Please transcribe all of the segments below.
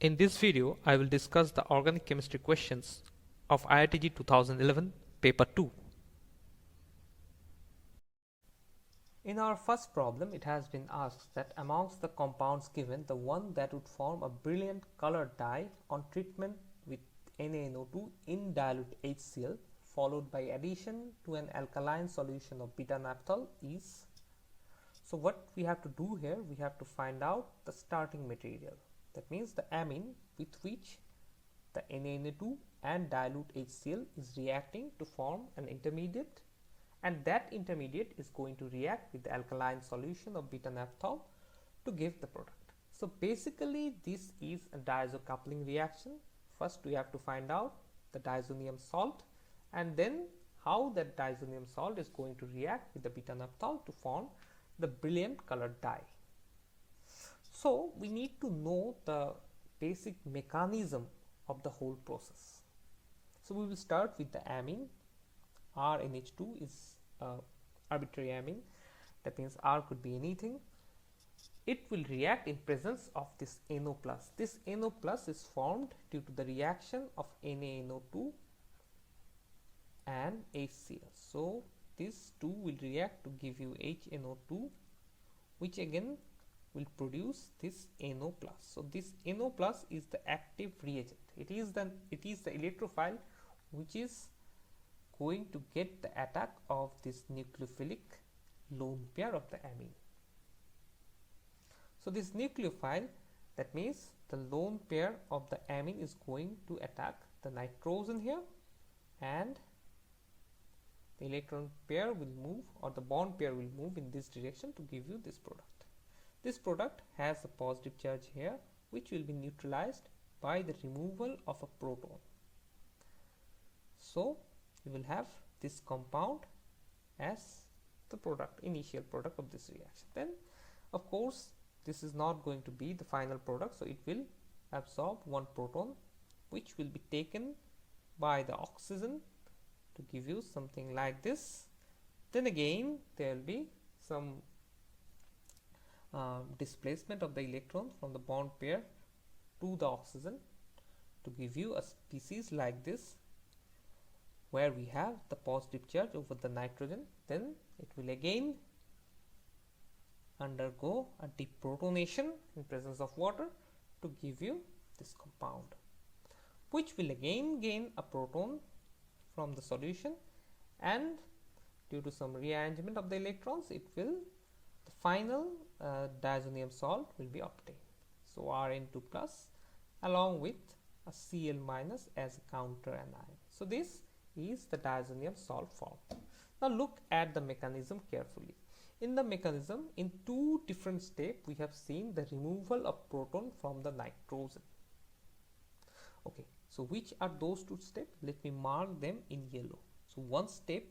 In this video, I will discuss the organic chemistry questions of IIT 2011, paper 2. In our first problem, it has been asked that amongst the compounds given, the one that would form a brilliant colored dye on treatment with NaNO2 in dilute HCl followed by addition to an alkaline solution of beta-naphthol is. So what we have to do here, we have to find out the starting material. That means the amine with which the NaNO2 and dilute HCl is reacting to form an intermediate, and that intermediate is going to react with the alkaline solution of beta-naphthol to give the product. So basically this is a diazo coupling reaction. First we have to find out the diazonium salt and then how that diazonium salt is going to react with the beta-naphthol to form the brilliant colored dye. So we need to know the basic mechanism of the whole process. So we will start with the amine. RNH2 is arbitrary amine. That means R could be anything. It will react in presence of this NO+. This NO+ is formed due to the reaction of NaNO2 and HCl. So these two will react to give you HNO2, which again will produce this NO+. So this NO+ is the active reagent. It is the electrophile which is going to get the attack of this nucleophilic lone pair of the amine. So this nucleophile, that means the lone pair of the amine is going to attack the nitrogen here, and the electron pair will move, or the bond pair will move in this direction to give you this product. This product has a positive charge here, which will be neutralized by the removal of a proton. So you will have this compound as the product, initial product of this reaction. Then of course this is not going to be the final product, so it will absorb one proton, which will be taken by the oxygen to give you something like this. Then again there will be some displacement of the electron from the bond pair to the oxygen to give you a species like this, where we have the positive charge over the nitrogen. Then it will again undergo a deprotonation in presence of water to give you this compound, which will again gain a proton from the solution, and due to some rearrangement of the electrons, it will, the final diazonium salt will be obtained. So Rn2 plus along with a Cl minus as a counter anion. So this is the diazonium salt form. Now look at the mechanism carefully. In the mechanism, in two different steps, we have seen the removal of proton from the nitrogen. Okay, so which are those two steps? Let me mark them in yellow. So one step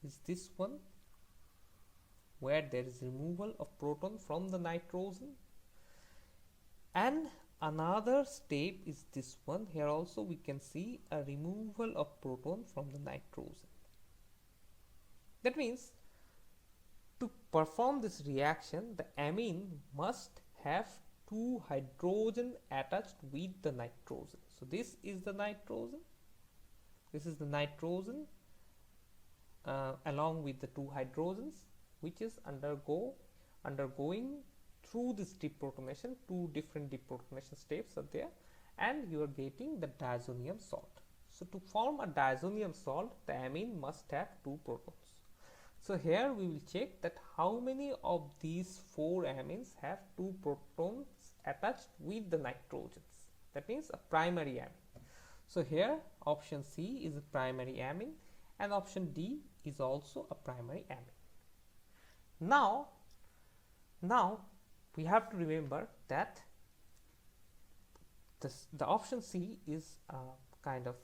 is this one, where there is removal of proton from the nitrogen, and another step is this one. Here also we can see a removal of proton from the nitrogen. That means to perform this reaction, the amine must have two hydrogen attached with the nitrogen. So this is the nitrogen, this is the nitrogen along with the two hydrogens, which is undergoing through this deprotonation. Two different deprotonation steps are there, and you are getting the diazonium salt. So to form a diazonium salt, the amine must have two protons. So here we will check that how many of these four amines have two protons attached with the nitrogens. That means a primary amine. So here option C is a primary amine, and option D is also a primary amine. Now we have to remember that the option C is a kind of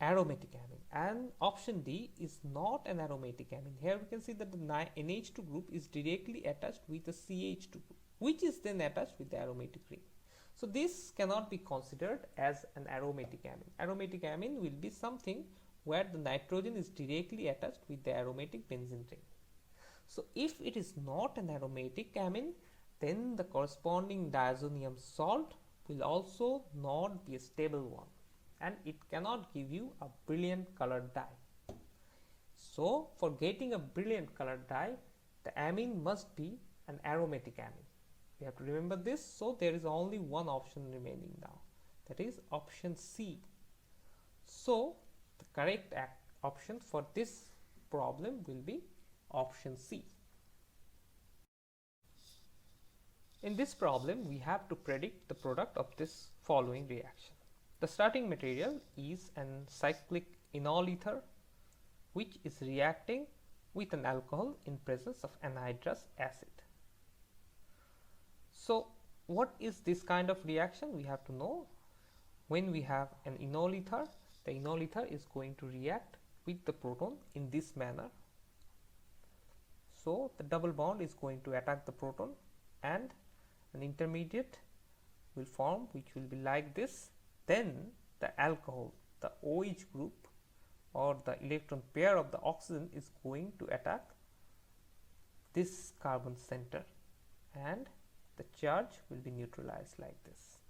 aromatic amine, and option D is not an aromatic amine. Here we can see that the NH2 group is directly attached with the CH2 group, which is then attached with the aromatic ring. So this cannot be considered as an aromatic amine. Aromatic amine will be something where the nitrogen is directly attached with the aromatic benzene ring. So if it is not an aromatic amine, then the corresponding diazonium salt will also not be a stable one, and it cannot give you a brilliant colored dye. So for getting a brilliant colored dye, the amine must be an aromatic amine. We have to remember this. So there is only one option remaining now, that is option C. So the correct option for this problem will be option C. In this problem, we have to predict the product of this following reaction. The starting material is an cyclic enol ether, which is reacting with an alcohol in presence of anhydrous acid. So what is this kind of reaction? We have to know. When we have an enol ether, the enol ether is going to react with the proton in this manner. So the double bond is going to attack the proton, and an intermediate will form, which will be like this. Then the alcohol, the OH group, or the electron pair of the oxygen, is going to attack this carbon center, and the charge will be neutralized like this.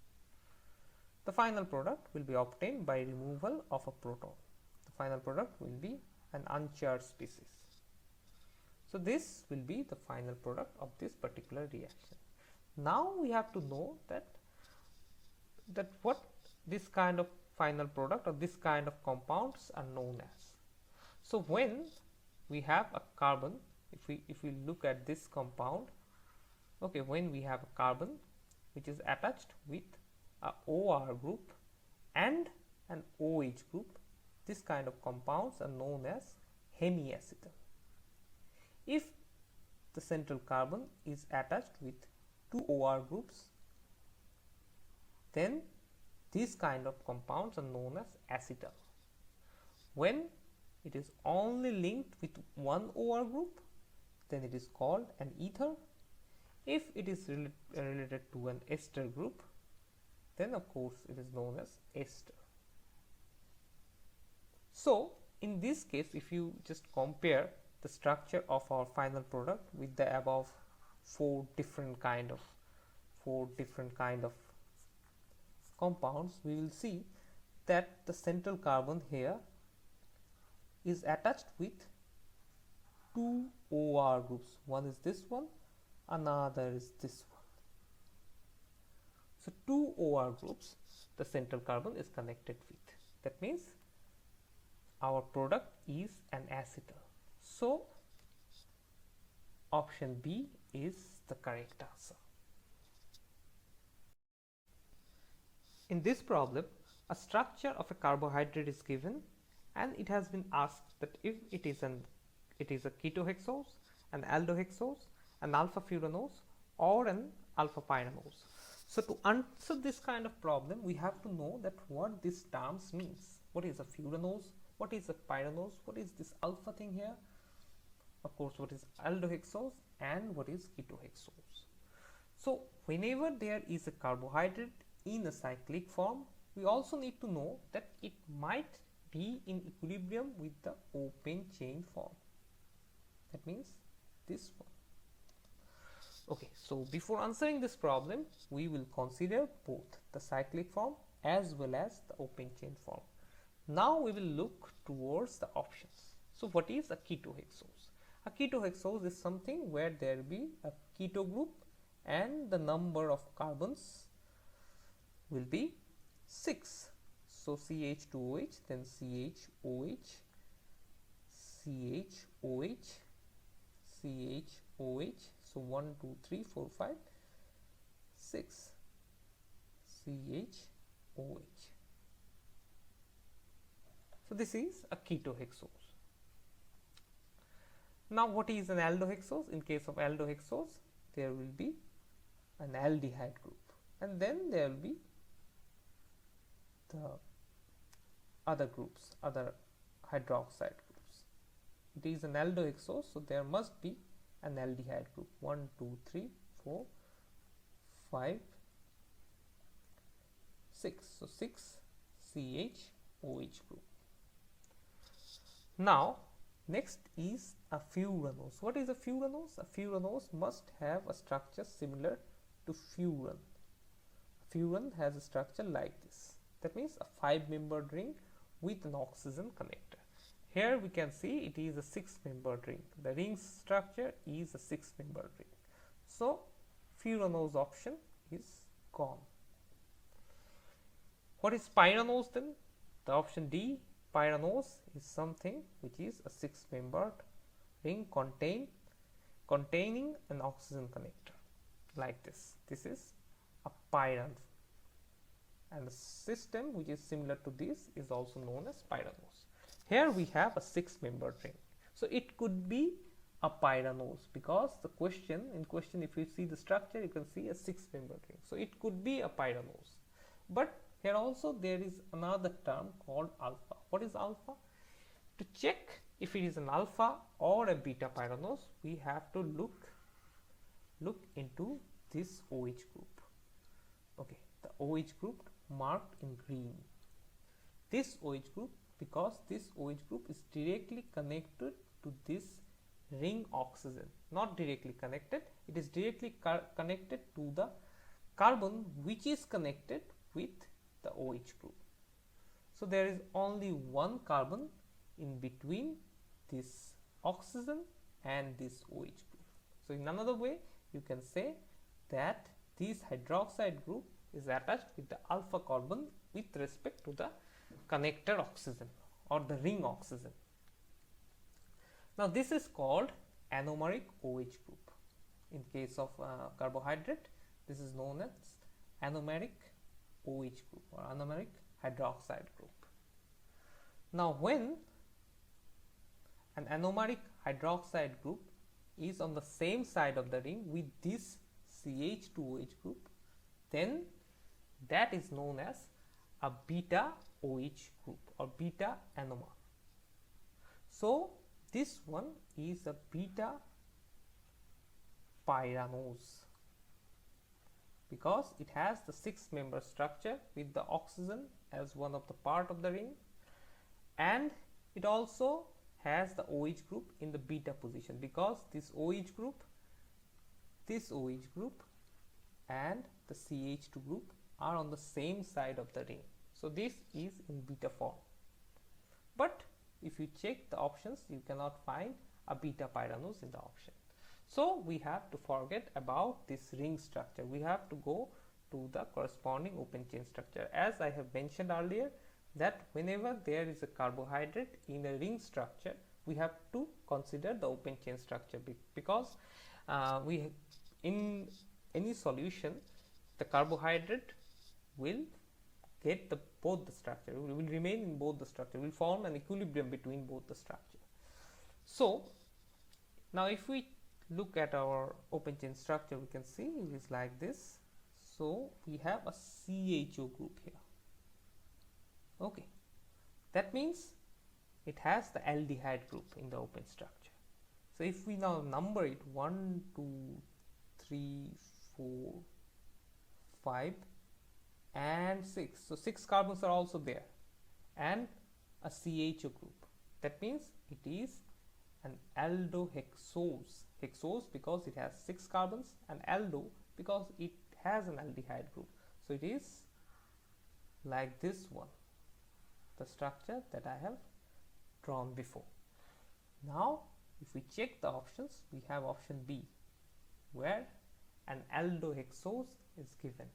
The final product will be obtained by removal of a proton. The final product will be an uncharged species. So this will be the final product of this particular reaction. Now we have to know that what this kind of final product or this kind of compounds are known as. So when we have a carbon, if we look at this compound, okay, when we have a carbon which is attached with a OR group and an OH group, this kind of compounds are known as hemiacetal. If the central carbon is attached with two OR groups, then these kind of compounds are known as acetal. When it is only linked with one OR group, then it is called an ether. If it is related to an ester group, then of course it is known as ester. So in this case, if you just compare the structure of our final product with the above four different kind of compounds, we will see that the central carbon here is attached with two OR groups. One is this one, another is this one. So two OR groups the central carbon is connected with. That means our product is an acetal. So option B is the correct answer. In this problem, a structure of a carbohydrate is given, and it has been asked that if it is a ketohexose, an aldohexose, an alpha furanose, or an alpha pyranose. So to answer this kind of problem, we have to know that what these terms means. What is a furanose? What is a pyranose? What is this alpha thing here? Of course, what is aldohexose and what is ketohexose? So whenever there is a carbohydrate in a cyclic form, we also need to know that it might be in equilibrium with the open chain form. That means this one. Okay, so before answering this problem, we will consider both the cyclic form as well as the open chain form. Now we will look towards the options. So what is a ketohexose? A ketohexose is something where there will be a keto group and the number of carbons will be 6. So CH2OH, then CHOH, CHOH, CHOH. So 1, 2, 3, 4, 5, 6 CHOH. So this is a ketohexose. Now what is an aldohexose? In case of aldohexose, there will be an aldehyde group, and then there will be the other groups, other hydroxide groups. It is an aldohexose, so there must be an aldehyde group. 1, 2, 3, 4, 5, 6. So 6 CHOH group. Now next is a furanose. What is a furanose? A furanose must have a structure similar to furan. furan has a structure like this. That means a 5-membered ring with an oxygen connector. Here we can see it is a 6-membered ring. The ring structure is a 6-membered ring. So furanose option is gone. What is pyranose then? The option D, pyranose, is something which is a 6-membered ring containing an oxygen connector like this. This is a pyran, and the system which is similar to this is also known as pyranose. Here we have a 6-membered ring, so it could be a pyranose, because the question if you see the structure, you can see a 6-membered ring, so it could be a pyranose. But here also there is another term called alpha. What is alpha? To check if it is an alpha or a beta pyranose, we have to look into this OH group. Okay, the OH group marked in green. This OH group, because this OH group is directly connected to this ring oxygen, not directly connected, it is directly connected to the carbon which is connected with the OH group. So there is only one carbon in between this oxygen and this OH group. So in another way, you can say that this hydroxide group is attached with the alpha carbon with respect to the connector oxygen or the ring oxygen. Now this is called anomeric OH group. In case of carbohydrate, this is known as anomeric OH group or anomeric hydroxide group. Now when an anomeric hydroxide group is on the same side of the ring with this CH2OH group, then that is known as a beta OH group or beta anomer. So this one is a beta pyranose, because it has the 6-member structure with the oxygen as one of the part of the ring, and it also has the OH group in the beta position, because this OH group and the CH2 group are on the same side of the ring. So this is in beta form. But if you check the options, you cannot find a beta pyranose in the option. So we have to forget about this ring structure. We have to go to the corresponding open chain structure. As I have mentioned earlier, that whenever there is a carbohydrate in a ring structure, we have to consider the open chain structure, because in any solution, the carbohydrate will get both the structure, will remain in both the structure, will form an equilibrium between both the structure. So now if we look at our open chain structure, we can see it is like this. So we have a CHO group here. Okay, that means it has the aldehyde group in the open structure. So if we now number it 1, 2, 3, 4, 5 and 6. So 6 carbons are also there, and a CHO group. That means it is an aldohexose. Hexose because it has 6 carbons, and aldo because it has an aldehyde group. So it is like this one, the structure that I have drawn before. Now if we check the options, we have option B, where an aldohexose is given.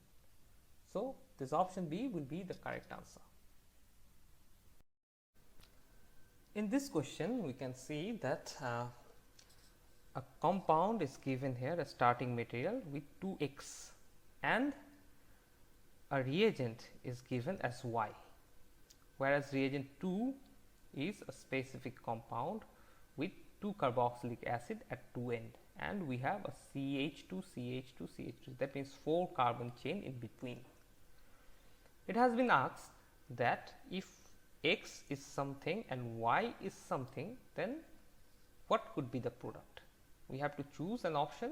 So this option B will be the correct answer. In this question, we can see that a compound is given here, a starting material with 2X, and a reagent is given as Y, whereas reagent 2 is a specific compound with 2 carboxylic acid at 2 end, and we have a CH2, CH2, CH2. That means 4 carbon chain in between. It has been asked that if X is something and Y is something, then what could be the product? We have to choose an option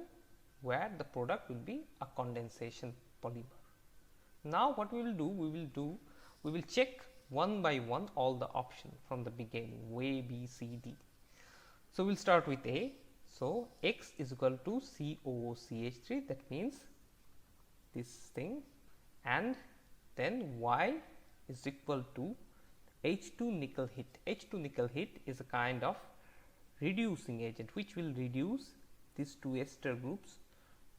where the product will be a condensation polymer. Now what we will do, we will check one by one all the options from the beginning, A, B, C, D. So we'll start with A. So X is equal to COOCH3. That means this thing and then Y is equal to H2 nickel hit. H2 nickel hit is a kind of reducing agent which will reduce these two ester groups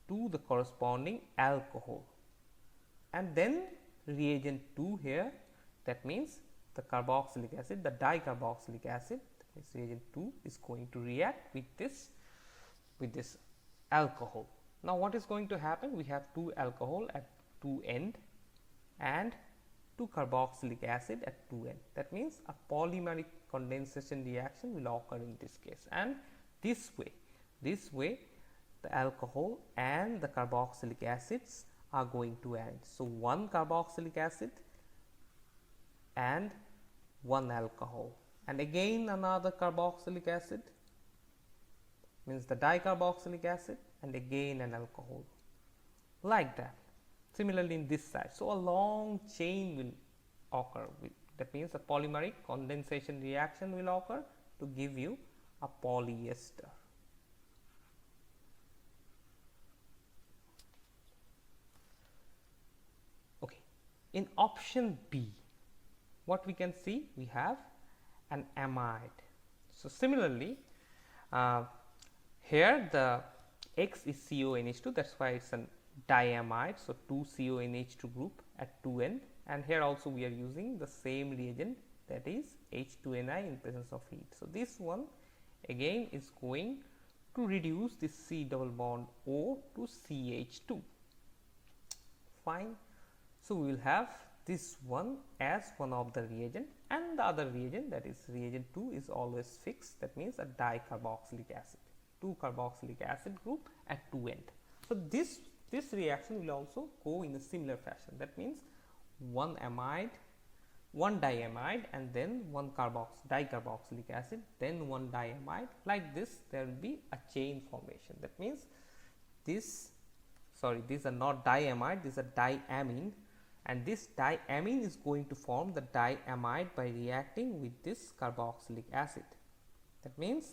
to the corresponding alcohol, and then reagent 2 here, that means the carboxylic acid, the dicarboxylic acid, that means reagent 2 is going to react with this alcohol. Now what is going to happen? We have 2 alcohol at 2 end and 2 carboxylic acid at 2 end. That means a polymeric condensation reaction will occur in this case, and this way the alcohol and the carboxylic acids are going to end. So, 1 carboxylic acid and 1 alcohol, and again another carboxylic acid, means the dicarboxylic acid, and again an alcohol, like that. Similarly in this side, so a long chain will occur, that means a polymeric condensation reaction will occur to give you a polyester. Okay, in option B, what we can see, we have an amide. So similarly, here the X is CONH2, that's why it's an diamide, so 2 CONH2 group at 2 end, and here also we are using the same reagent, that is H2Ni in presence of heat. So this one again is going to reduce this C double bond O to CH2. Fine. So we will have this one as one of the reagent, and the other reagent, that is reagent 2, is always fixed, that means a dicarboxylic acid, 2 carboxylic acid group at 2 end. So this reaction will also go in a similar fashion, that means 1 amide, 1 diamide, and then 1 dicarboxylic acid, then 1 diamide, like this there will be a chain formation. That means these are not diamide, these are diamine, and this diamine is going to form the diamide by reacting with this carboxylic acid. That means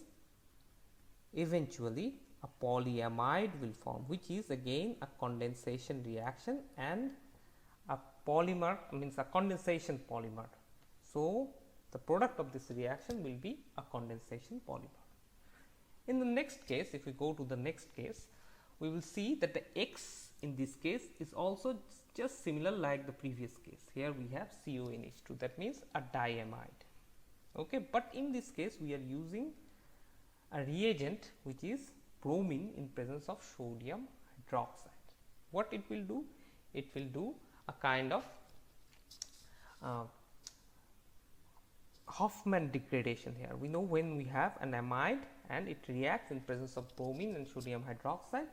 eventually a polyamide will form, which is again a condensation reaction and a polymer, means a condensation polymer. So the product of this reaction will be a condensation polymer. In the next case, if we go to the next case, we will see that the X in this case is also just similar like the previous case. Here we have CONH2, that means a diamide. Okay, but in this case we are using a reagent which is bromine in presence of sodium hydroxide. What it will do? It will do a kind of Hofmann degradation here. We know when we have an amide and it reacts in presence of bromine and sodium hydroxide,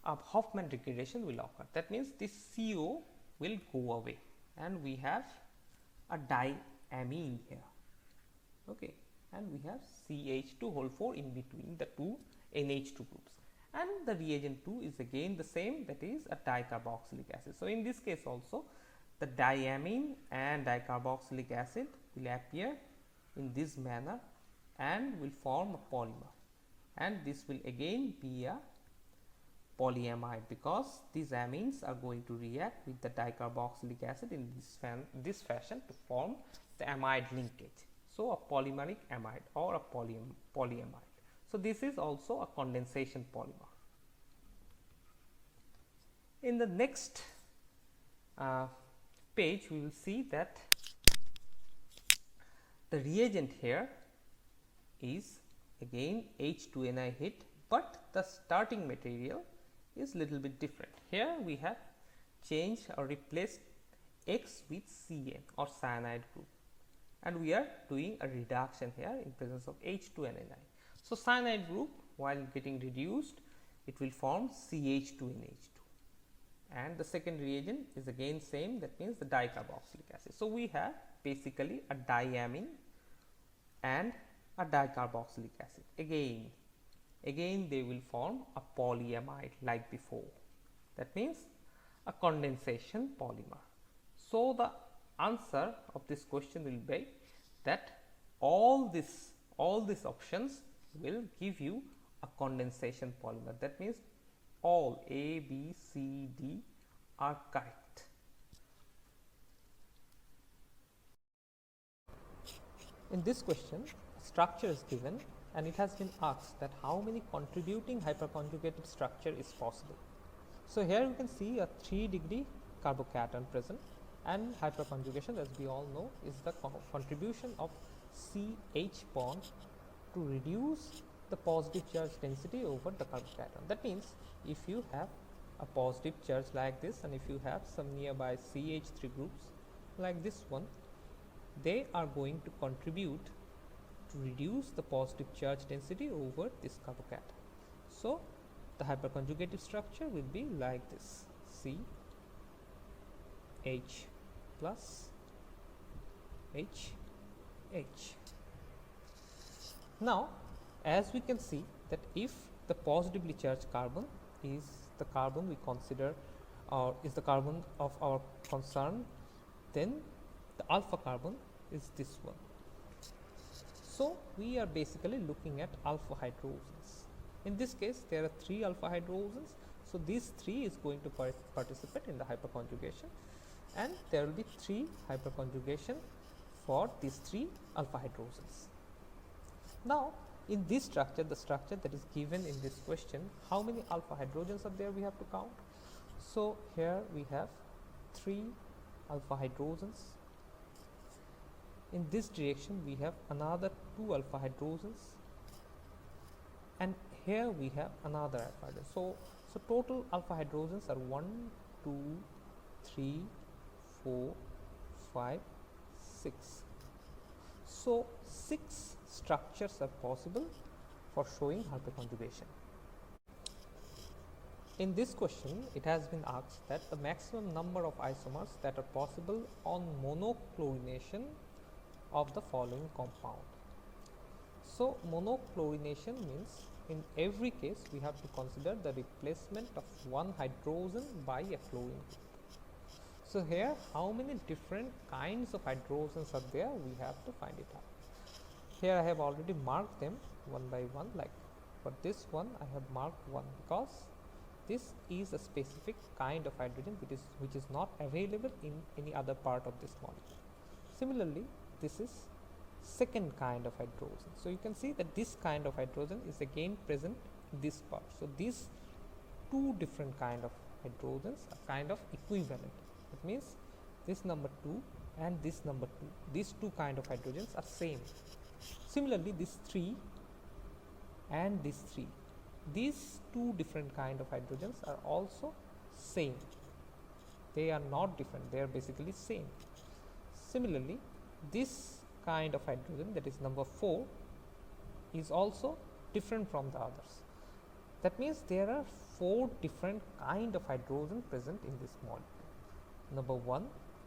a Hofmann degradation will occur. That means this CO will go away and we have a diamine here. Okay, and we have CH2 in between the two NH2 groups, and the reagent 2 is again the same, that is a dicarboxylic acid. So in this case also the diamine and dicarboxylic acid will appear in this manner and will form a polymer, and this will again be a polyamide because these amines are going to react with the dicarboxylic acid in this fashion to form the amide linkage. So a polymeric amide or a polyamide. So this is also a condensation polymer. In the next page we will see that the reagent here is again H2Ni hit, but the starting material is little bit different. Here we have changed or replaced X with Cn or cyanide group, and we are doing a reduction here in presence of H2Ni. So cyanide group, while getting reduced, it will form CH2NH2, and the second reagent is again same, that means the dicarboxylic acid. So we have basically a diamine and a dicarboxylic acid. Again they will form a polyamide like before. That means a condensation polymer. So the answer of this question will be that all these options will give you a condensation polymer. That means all A, B, C, D are correct. In this question, structure is given and it has been asked that how many contributing hyperconjugated structure is possible. So here you can see a 3-degree carbocation present, and hyperconjugation, as we all know, is the contribution of CH bond to reduce the positive charge density over the carbocation. That means if you have a positive charge like this and if you have some nearby CH3 groups like this one, they are going to contribute to reduce the positive charge density over this carbocation. So the hyperconjugative structure will be like this: CH plus HH. Now, as we can see that if the positively charged carbon is the carbon we consider or is the carbon of our concern, then the alpha carbon is this one. So we are basically looking at alpha hydrogens. In this case, there are 3 alpha hydrogens. So these 3 is going to participate in the hyperconjugation, and there will be 3 hyperconjugation for these 3 alpha hydrogens. Now, in this structure, the structure that is given in this question, how many alpha hydrogens are there we have to count. So here we have 3 alpha hydrogens. In this direction we have another 2 alpha hydrogens, and here we have another alpha hydrogen. So total alpha hydrogens are 1, 2, 3, 4, 5, 6. So 6 structures are possible for showing hyperconjugation. In this question, it has been asked that the maximum number of isomers that are possible on monochlorination of the following compound. So monochlorination means in every case we have to consider the replacement of one hydrogen by a chlorine group. So here how many different kinds of hydrogens are there, we have to find it out. Here I have already marked them one by one, like for this one I have marked 1 because this is a specific kind of hydrogen which is not available in any other part of this molecule. Similarly, this is second kind of hydrogen. So you can see that this kind of hydrogen is again present in this part. So these 2 different kind of hydrogens are kind of equivalent. That means this number 2 and this number 2, these 2 kind of hydrogens are same. Similarly, this 3 and this 3, these 2 different kind of hydrogens are also same. They are not different, they are basically same. Similarly, this kind of hydrogen, that is number 4, is also different from the others. That means there are 4 different kind of hydrogen present in this molecule: number 1,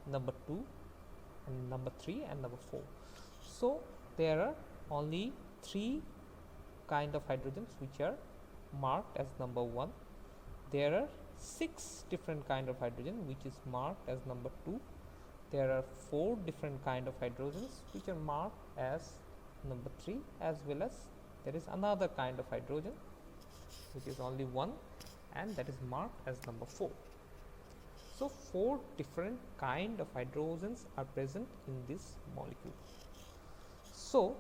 number 2, and number 3, and number 4. So there are only 3 kind of hydrogens which are marked as number 1. There are 6 different kind of hydrogen which is marked as number 2. There are 4 different kind of hydrogens which are marked as number 3, as well as there is another kind of hydrogen which is only 1, and that is marked as number 4. So 4 different kind of hydrogens are present in this molecule. So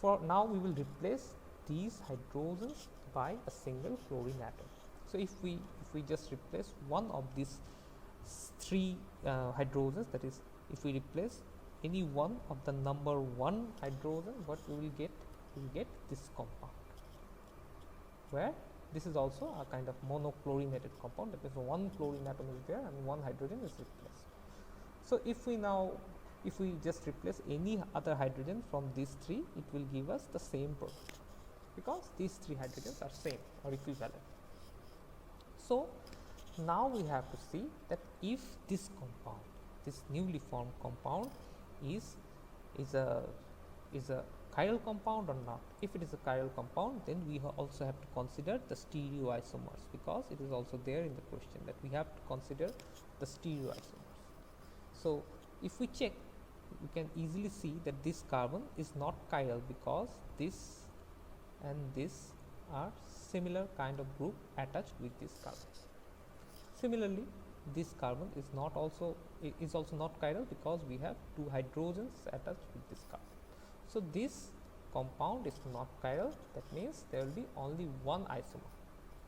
for now we will replace these hydrogens by a single chlorine atom. So if we just replace one of these 3 hydrogens, that is if we replace any one of the number 1 hydrogen, what we will get? We will get this compound, where this is also a kind of monochlorinated compound, that is 1 chlorine atom is there and 1 hydrogen is replaced. So if we just replace any other hydrogen from these 3, it will give us the same product because these 3 hydrogens are same or equivalent. So now we have to see that if this compound, this newly formed compound is a chiral compound or not. If it is a chiral compound, then we also have to consider the stereoisomers, because it is also there in the question that we have to consider the stereoisomers. So if we check, we can easily see that this carbon is not chiral because this and this are similar kind of group attached with this carbon. Similarly, this carbon is also not chiral because we have 2 hydrogens attached with this carbon. So this compound is not chiral, that means there will be only one isomer,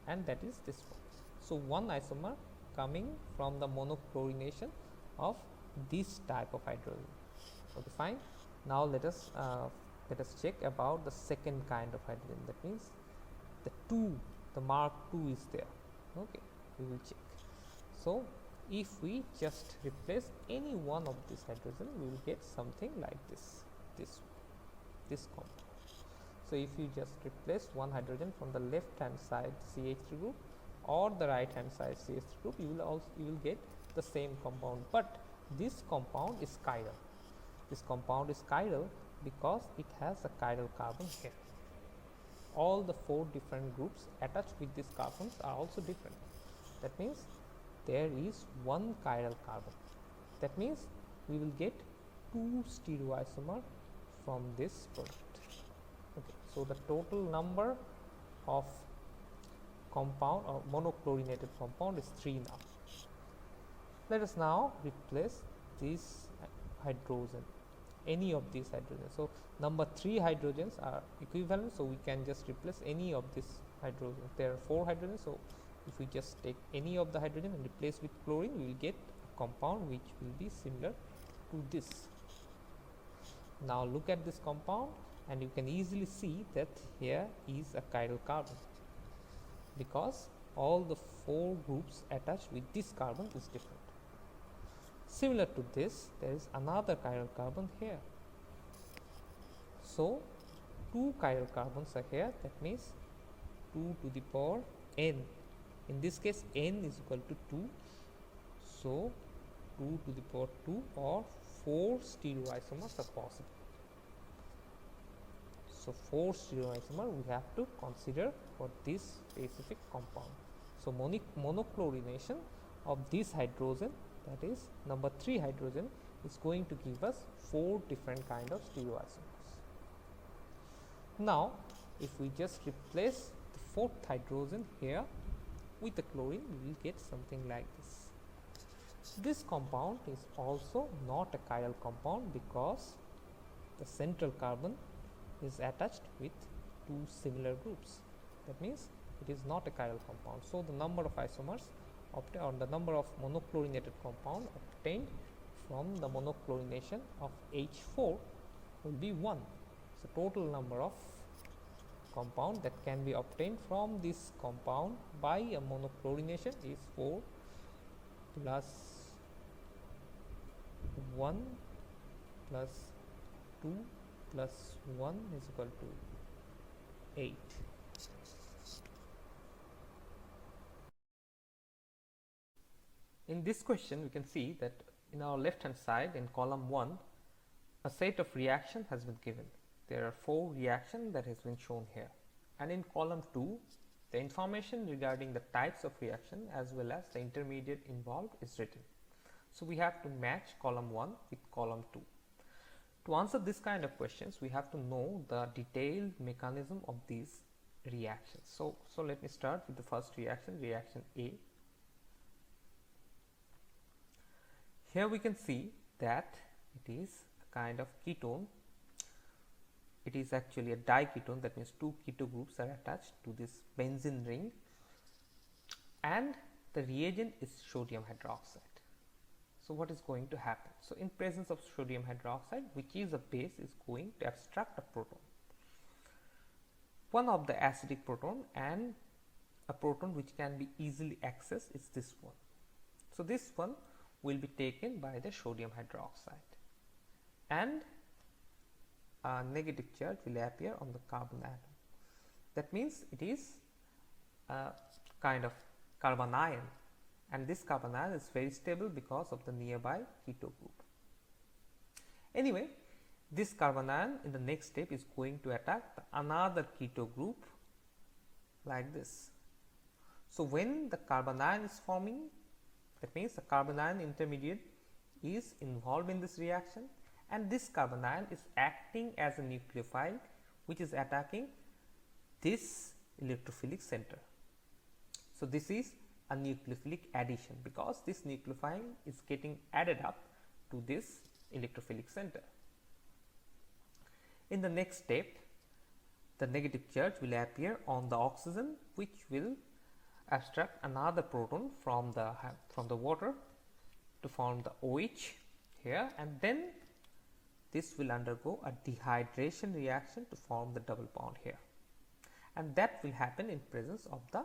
and that is this one. So one isomer coming from the monochlorination of this type of hydrogen. Okay, fine. Now let us check about the second kind of hydrogen. That means the mark 2 is there. Okay, we will check. So if we just replace any one of this hydrogen, we will get something like this compound. So if you just replace one hydrogen from the left hand side CH3 group or the right hand side CH3 group, you will get the same compound, but this compound is chiral. This compound is chiral because it has a chiral carbon here. All the 4 different groups attached with these carbons are also different. That means there is one chiral carbon. That means we will get 2 stereoisomer from this product. Okay, so the total number of compound or monochlorinated compound is 3 now. Let us now replace this hydrogen, any of these hydrogens. So number 3 hydrogens are equivalent, so we can just replace any of this hydrogen. There are 4 hydrogens, so if we just take any of the hydrogen and replace with chlorine, we will get a compound which will be similar to this. Now look at this compound and you can easily see that here is a chiral carbon, because all the 4 groups attached with this carbon is different. Similar to this, there is another chiral carbon here. So 2 chiral carbons are here, that means 2 to the power n. In this case n is equal to 2, so 2 to the power 2 or 4 stereoisomers are possible. So 4 stereoisomer we have to consider for this specific compound. So monochlorination of this hydrogen, that is number 3 hydrogen, is going to give us 4 different kind of stereoisomers. Now if we just replace the 4th hydrogen here with the chlorine, we will get something like this. This compound is also not a chiral compound because the central carbon is attached with 2 similar groups. That means it is not a chiral compound. So the number of isomers or the number of monochlorinated compound obtained from the monochlorination of H4 will be 1. So total number of compound that can be obtained from this compound by a monochlorination is 4 plus 1 plus 2 plus 1 is equal to 8. In this question, we can see that in our left hand side in column 1, a set of reaction has been given. There are 4 reactions that has been shown here, and in column 2 the information regarding the types of reaction as well as the intermediate involved is written. So we have to match column 1 with column 2. To answer this kind of questions, we have to know the detailed mechanism of these reactions. So let me start with the first reaction, reaction A. Here we can see that it is a kind of ketone. It is actually a diketone, that means 2 keto groups are attached to this benzene ring, and the reagent is sodium hydroxide. So what is going to happen? So in presence of sodium hydroxide, which is a base, is going to abstract a proton. One of the acidic proton and a proton which can be easily accessed is this one. So this one will be taken by the sodium hydroxide, and a negative charge will appear on the carbon atom. That means it is a kind of carbon ion, and this carbon ion is very stable because of the nearby keto group. Anyway, this carbon ion in the next step is going to attack another keto group like this. So when the carbon ion is forming, that means the carbon ion intermediate is involved in this reaction, and this carbon ion is acting as a nucleophile which is attacking this electrophilic center. So this is a nucleophilic addition because this nucleophile is getting added up to this electrophilic center. In the next step, the negative charge will appear on the oxygen, which will abstract another proton from the water to form the OH here, and then this will undergo a dehydration reaction to form the double bond here, and that will happen in presence of the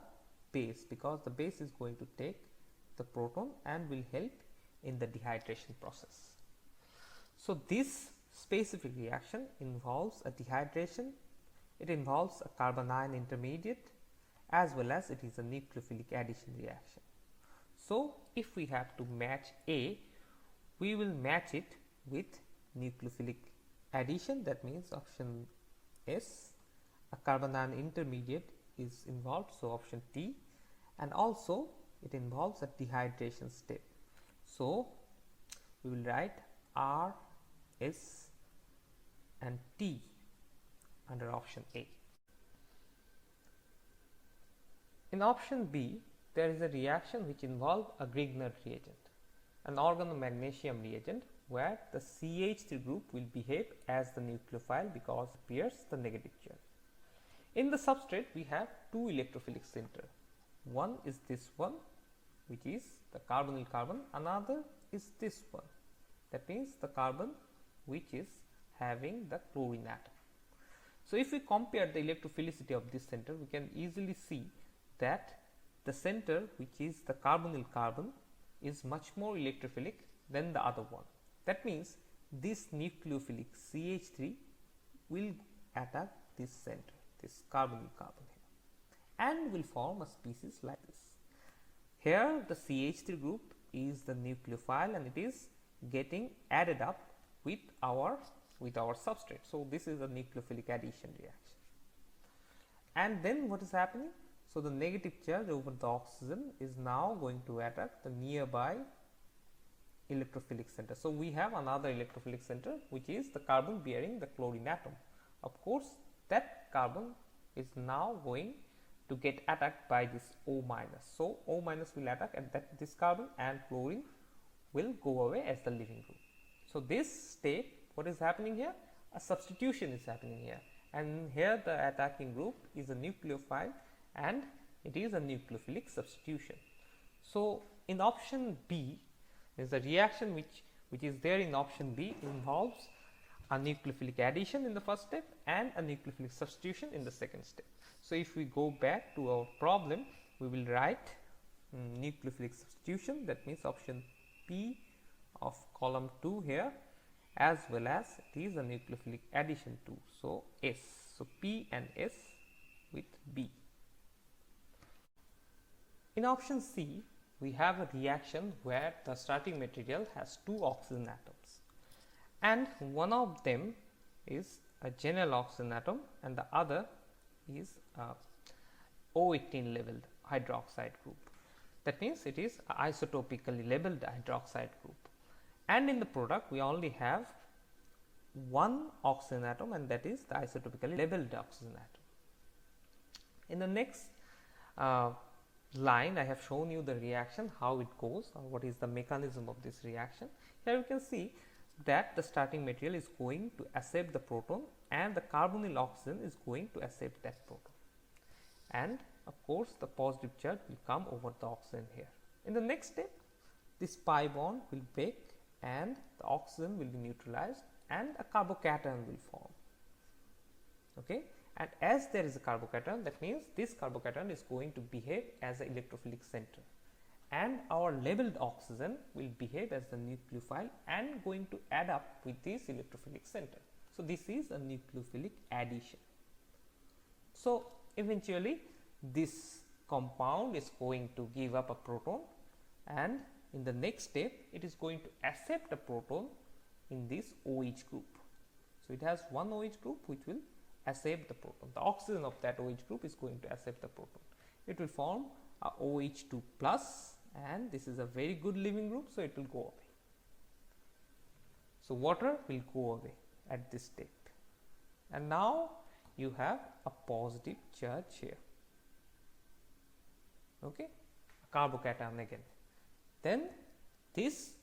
base, because the base is going to take the proton and will help in the dehydration process. So this specific reaction involves a dehydration, it involves a carbon ion intermediate, as well as it is a nucleophilic addition reaction. So if we have to match A, we will match it with nucleophilic addition, that means option S. A carbon ion intermediate is involved, so option T, and also it involves a dehydration step. So we will write R, S and T under option A. In option B, there is a reaction which involves a Grignard reagent, an organomagnesium reagent, where the CH3 group will behave as the nucleophile because it bears the negative charge. In the substrate, we have two electrophilic centers. One is this one, which is the carbonyl carbon, another is this one, that means the carbon which is having the chlorine atom. So if we compare the electrophilicity of this center, we can easily see that the center, which is the carbonyl carbon, is much more electrophilic than the other one. That means this nucleophilic CH3 will attack this center, this carbonyl carbon here, and will form a species like this. Here the CH3 group is the nucleophile and it is getting added up with our substrate. So this is a nucleophilic addition reaction. And then what is happening? So the negative charge over the oxygen is now going to attack the nearby electrophilic center. So we have another electrophilic center, which is the carbon bearing the chlorine atom. Of course, that carbon is now going to get attacked by this O minus. So O minus will attack at this carbon, and chlorine will go away as the leaving group. So this step, what is happening here? A substitution is happening here, and here the attacking group is a nucleophile and it is a nucleophilic substitution. So in option B, there is a reaction which is there in option B involves a nucleophilic addition in the first step and a nucleophilic substitution in the second step. So if we go back to our problem, we will write nucleophilic substitution, that means option P of column 2 here, as well as it is a nucleophilic addition too. So S, so P and S with B. In option C, we have a reaction where the starting material has two oxygen atoms, and one of them is a general oxygen atom and the other is a O18 labeled hydroxide group. That means it is an isotopically labeled hydroxide group, and in the product we only have one oxygen atom, and that is the isotopically labeled oxygen atom. In the next line, I have shown you the reaction, how it goes, or what is the mechanism of this reaction. Here you can see that the starting material is going to accept the proton and the carbonyl oxygen is going to accept that proton, and of course the positive charge will come over the oxygen here. In the next step, this pi bond will break and the oxygen will be neutralized and a carbocation will form. Okay, and as there is a carbocation, that means this carbocation is going to behave as an electrophilic center, and our labeled oxygen will behave as the nucleophile and going to add up with this electrophilic center. So this is a nucleophilic addition. So eventually this compound is going to give up a proton, and in the next step it is going to accept a proton in this OH group. So it has one OH group which will accept the proton. The oxygen of that OH group is going to accept the proton. It will form a OH2 plus, and this is a very good leaving group, so it will go away. So water will go away at this step, and now you have a positive charge here. Okay, a carbocation again. Then this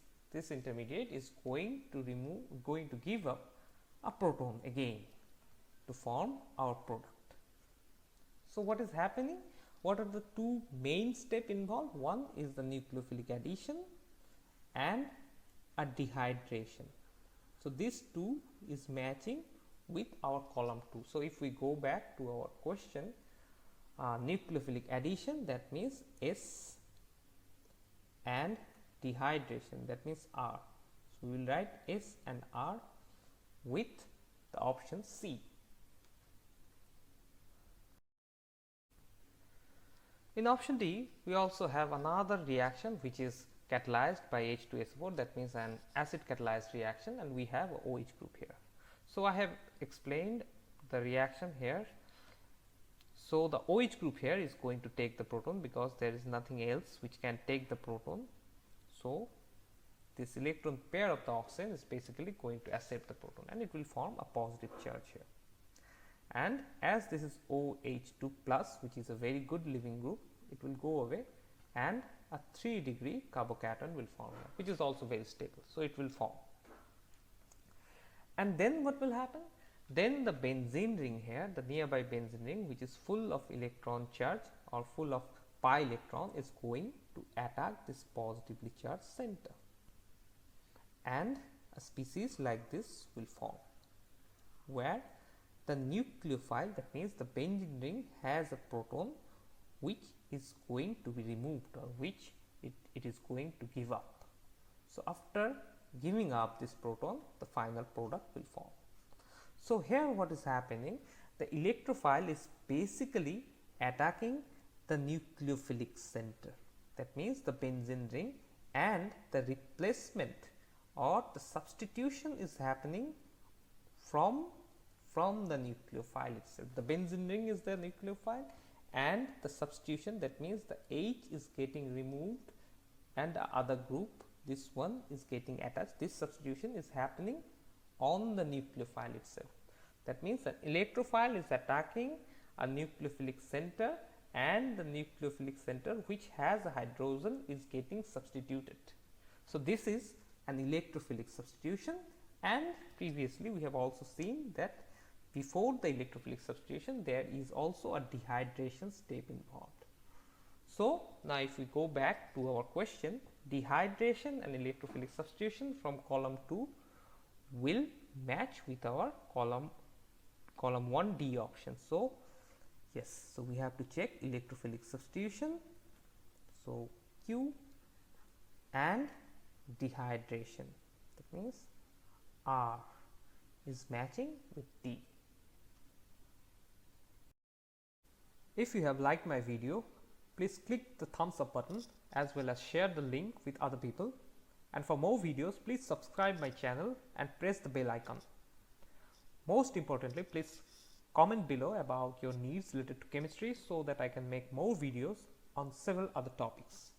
intermediate is going to give up a proton again. to form our product. So what is happening? What are the two main steps involved? One is the nucleophilic addition and a dehydration. So this two is matching with our column 2. So if we go back to our question, nucleophilic addition, that means S, and dehydration, that means R. So we will write S and R with the option C. In option D, we also have another reaction which is catalyzed by H2SO4, that means an acid catalyzed reaction, and we have a OH group here. So I have explained the reaction here. So the OH group here is going to take the proton because there is nothing else which can take the proton. So this electron pair of the oxygen is basically going to accept the proton and it will form a positive charge here. And as this is OH2 plus, which is a very good leaving group, it will go away and a 3-degree carbocation will form here, which is also very stable. So it will form. And then what will happen? Then the benzene ring here, the nearby benzene ring, which is full of electron charge or full of pi electron, is going to attack this positively charged center. And a species like this will form, where the nucleophile, that means the benzene ring, has a proton which is going to be removed or which it is going to give up. So after giving up this proton, the final product will form. So here what is happening, the electrophile is basically attacking the nucleophilic center, that means the benzene ring, and the replacement or the substitution is happening from the nucleophile itself. The benzene ring is the nucleophile and the substitution, that means the H is getting removed and the other group, this one, is getting attached. This substitution is happening on the nucleophile itself. That means an electrophile is attacking a nucleophilic center and the nucleophilic center which has a hydrogen is getting substituted. So this is an electrophilic substitution, and previously we have also seen that before the electrophilic substitution there is also a dehydration step involved. So now if we go back to our question, dehydration and electrophilic substitution from column 2 will match with our column 1D option. So yes, so we have to check electrophilic substitution, so Q, and dehydration, that means R is matching with D. If you have liked my video, please click the thumbs up button as well as share the link with other people, and for more videos please subscribe my channel and press the bell icon. Most importantly, please comment below about your needs related to chemistry so that I can make more videos on several other topics.